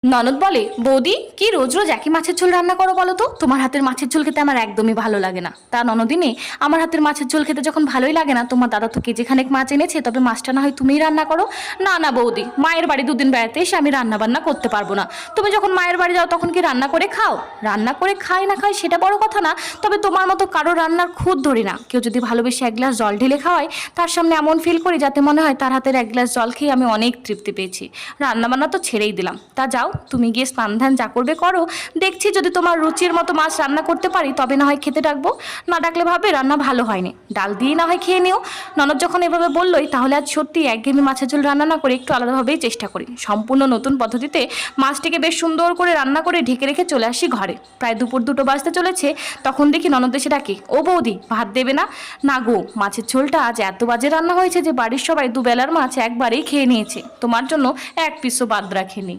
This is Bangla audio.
ননদ বলে, বৌদি কি রোজ রোজ একই মাছের ঝোল রান্না করো বলো তো? তোমার হাতের মাছের ঝোল খেতে আমার একদমই ভালো লাগে না। তা ননদিনী, আমার হাতের মাছের ঝোল খেতে যখন ভালোই লাগে না, তোমার দাদা তো কেজি খানেক মাছ এনেছে, তবে মাছটা না হয় তুমিই রান্না করো। না না বৌদি, মায়ের বাড়ি দুদিন বেড়াতে এসে আমি রান্না বান্না করতে পারবো না। তুমি যখন মায়ের বাড়ি যাও তখন কি রান্না করে খাও? রান্না করে খাই না খাই সেটা বড় কথা না, তবে তোমার মতো কারো রান্নার খুঁত ধরি না। কেউ যদি ভালোবেসে এক গ্লাস জল ঢেলে খাওয়ায়, তার সামনে এমন ফিল করি যাতে মনে হয় তার হাতের এক গ্লাস জল খেয়ে আমি অনেক তৃপ্তি পেয়েছি। রান্না বান্না তো ছেড়েই দিলাম। তা যাও, তুমি গিয়ে স্নান ধ্যান যা করবে করো। দেখছি যদি তোমার রুচির মতো মাছ রান্না করতে পারি তবে না হয় খেতে ডাকবো, না ডাকলে ভাবে রান্না ভালো হয়নি, ডাল দিয়ে না হয় খেয়ে নিও। ননদ যখন এভাবে বললোই, তাহলে আজ সত্যি একঘেয়েমি মাছের ঝোল রান্না না করে একটু আলাদাভাবেই চেষ্টা করি। সম্পূর্ণ নতুন পদ্ধতিতে মাছটিকে বেশ সুন্দর করে রান্না করে ঢেকে রেখে চলে আসি ঘরে। প্রায় দুপুর 2টো বাজতে চলেছে, তখন দেখি ননদ এসে ডাকে, ও বৌদি ভাত দেবে না? না গো, মাছের ঝোলটা আজ এত বাজে রান্না হয়েছে যে বাড়ির সবাই দুবেলার মাছ একবারেই খেয়ে নিয়েছে, তোমার জন্য এক পিসও বাদ রাখেনি।